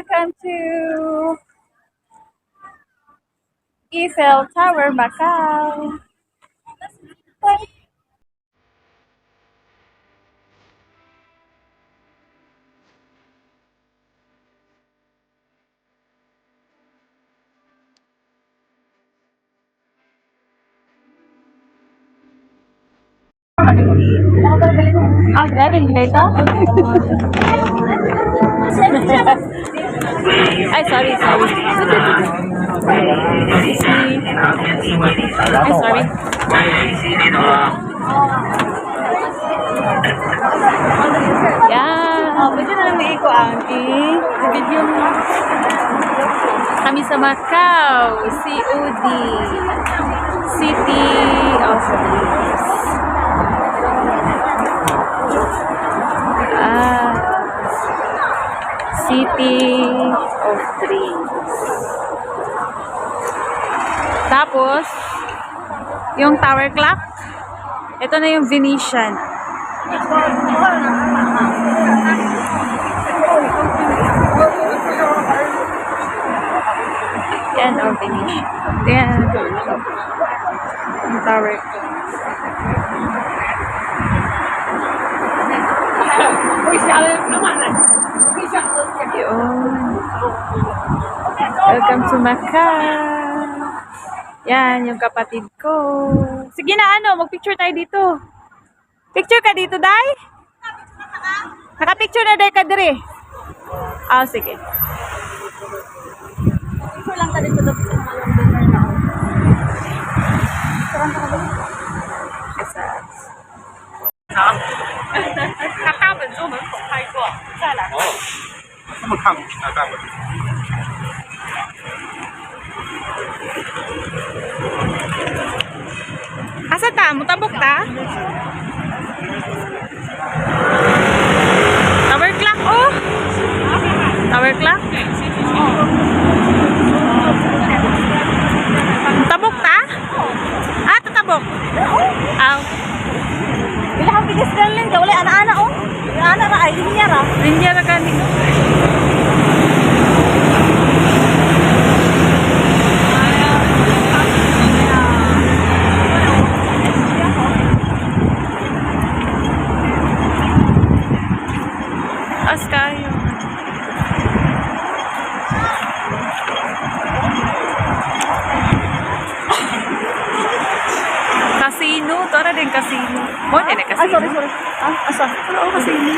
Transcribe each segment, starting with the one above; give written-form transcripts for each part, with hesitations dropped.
welcome to Eiffel Tower, Macau. Ah, grabe nila ito? Ay, sorry. Ay, sorry. Yan. Oh, pwede na lang may iko ang video mo. Kami sa Macau, COD. City of Dreams. City of Dreams. Tapos, yung tower clock, ito na yung Venetian. Yan ang Venetian. Yan. Yung tower clock. Welcome to Macau. Yan, yung kapatid ko. Sige na, magpicture tayo dito. Picture ka dito, Day? Naka-picture na, Day, ka dire. Ah, sige. Picture lang ka dito dapat sa malong na. Sarang ka ba? Isa. 他大本钟门口拍过，再来。哦，这么看他大本。Asa ta? Mutabok ta? Tower clock, oh! Tower clock? Mutabok ta? Ah, tatabok? Aw. Bila kang bigas galing ka, wala ana-ana, oh. Ana ra ay linya ra. Linya ra gani. As kayo. Casino, tara din casino. Mo din casino. Sorry. Asa? Ano casino?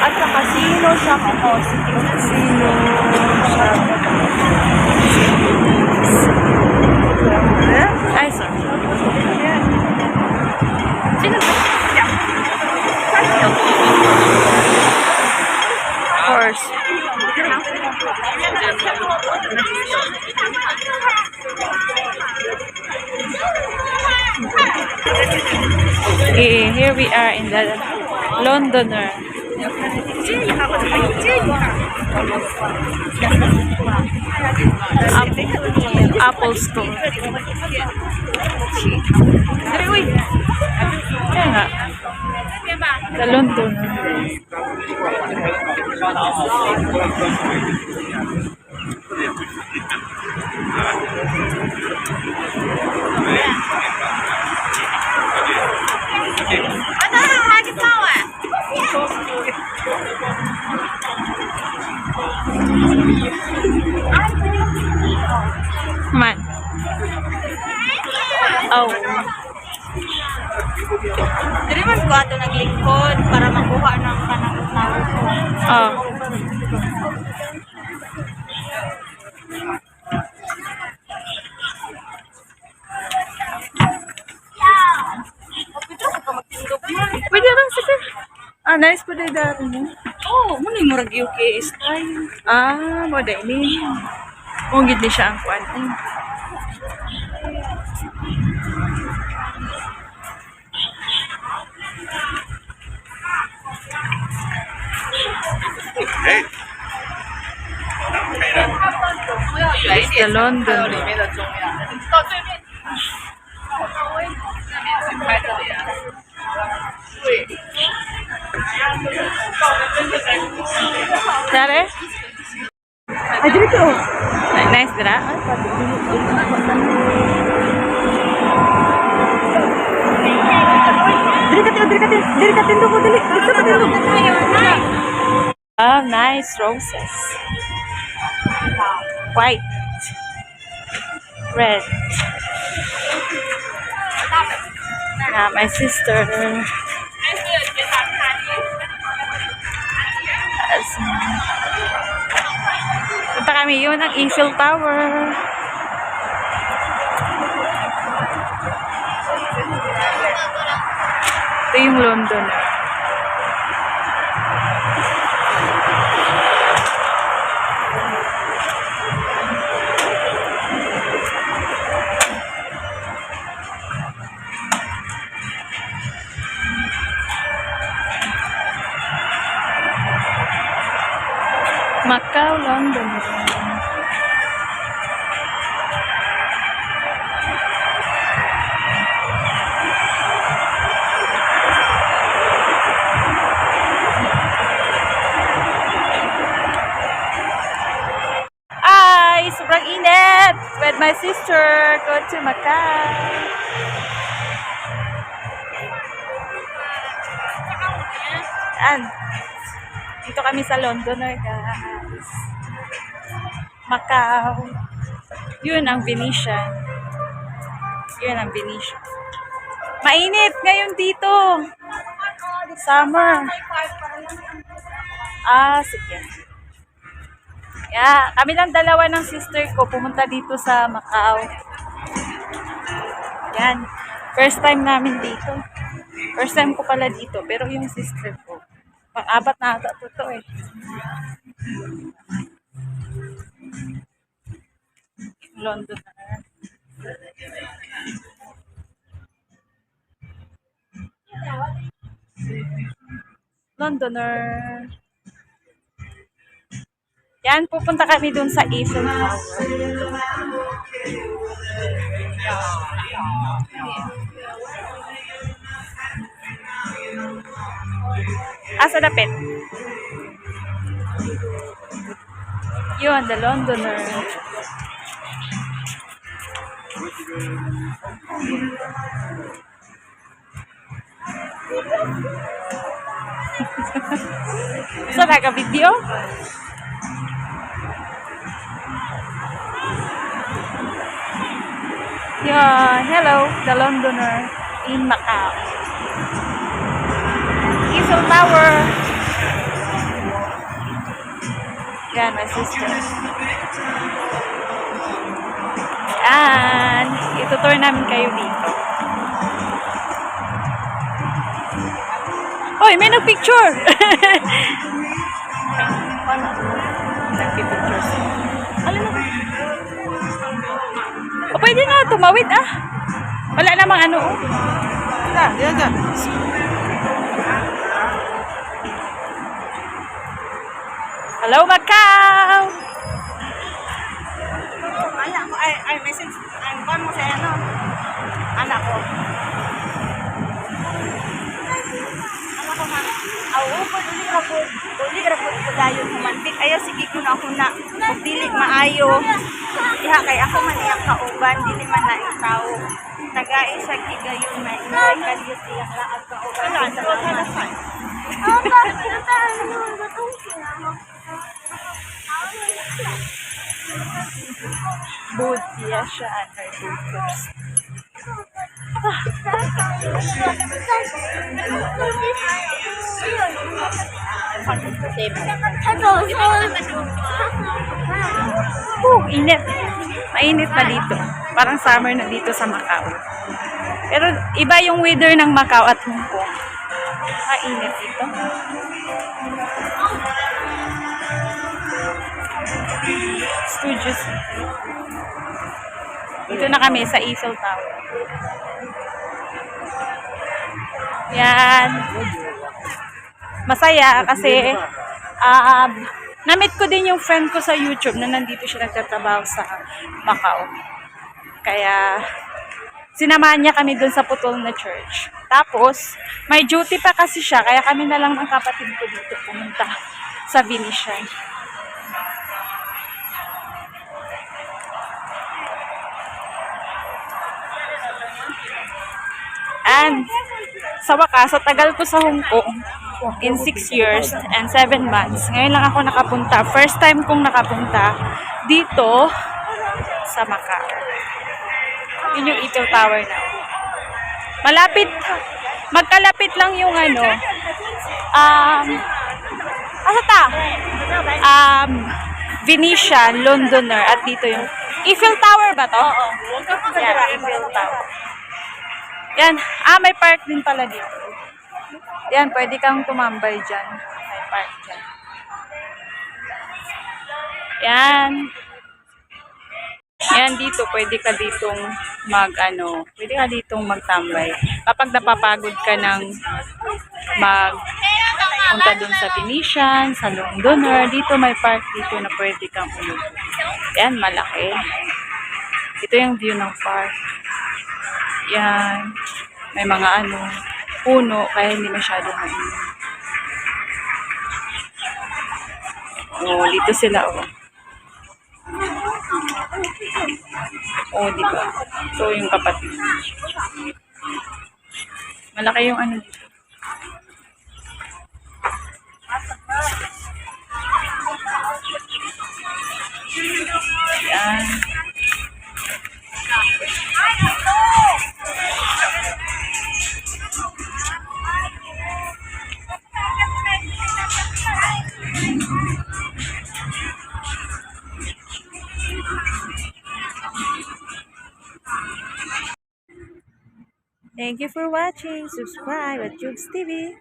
At sa casino shop ako, city of casino shop. Ay, sorry. Sino ba? Of course. Okay, here we are in the Londoner. Apple Store. Kaya nga. The Londoner. Man. Oh. Dili man ko ato naglingkod para makuha ng kanang tao ko. Oh. Pwede lang sige. Ah, nice po din dati mo. Oh, muna yung murag UK style. Ah, mo din ni. Kung gid ni siya ang kuan.哎， It's the London. 里面的中药，到对面。拍这里啊。对。 Dare? Ay, dito. Nice dira. Ay, pati. Diri ka tindo mo, dali. Dito ka tindo. Oh, nice roses. White. Red. My sister. Punta kami yun ang Eiffel Tower. Ito yung London. Macau, London. Ay, sobrang init. With my sister, go to Macau. And dito kami sa London, guys. Macau. Yun ang Venetian. Yun ang Venetian. Mainit ngayon dito. Summer. Sige. Yeah, kami lang dalawa ng sister ko pumunta dito sa Macau. Yan. First time namin dito. First time ko pala dito. Pero yung sister ko, pang-apat na ata ito eh. London na. Londoner. Yan, pupunta kami dun sa Eiffel Tower. Asa dapit? Yun, the Londoner. So, naka-video? Yeah, hello, the Londoner in Macau. Eiffel Tower. Yan, my sister. Yan, itutour namin kayo dito. Hoy, may nag-picture! Nag-picture siya. Alam mo? O, pwede na, tumawid ah. Wala namang ano oh. Yan, yan. Hello, Macau! Anak ko, ay, message. Ay, buwan mo sa ano? Anak ko. Anak ko, man. Awo po, uli ra po dayon humantik. Ayaw, sige ko na ako na. Kung dili maayo. Diha, kay ako man iyang kauban. Dili man na ikaw. Tagai sa kigayon na inay kalyot iyang laag kauban. Salamat. Butia siya at her bookers. Init. Mainit na dito. Parang summer na dito sa Macau. Pero iba yung weather ng Macau at Hong Kong. Init dito. Studios. Dito na kami sa Eiffel Tower. Yan. Masaya kasi na-meet ko din yung friend ko sa YouTube na nandito siya nagtatrabaho sa Macau. Kaya sinamahan niya kami dun sa putol na church. Tapos may duty pa kasi siya kaya kami na lang ng kapatid ko dito pumunta sa Venetian. Yan. Sa wakas, sa tagal ko sa Hong Kong, in 6 years and 7 months, ngayon lang ako nakapunta. First time kong nakapunta dito sa Macau. Yun yung Eiffel Tower na. Malapit, magkalapit lang yung ano, Venetian, Londoner, at dito yung Eiffel Tower ba to? Oo. Yan, Eiffel Tower. Yan. May park din pala dito. Yan, pwede kang tumambay dyan. May park dyan. Yan. Yan dito, pwede ka ditong pwede ka ditong magtambay. Kapag napapagod ka ng punta dun sa Venetian, sa Londoner, dito may park dito na pwede kang umupo. Yan, malaki. Ito yung view ng park. Yan. May mga puno, kaya hindi masyadong mainit. Oh, dito sila, oh. Oh, diba? So, yung kapatid. Malaki yung dito. Yan. Thank you for watching. Subscribe at Jukes TV.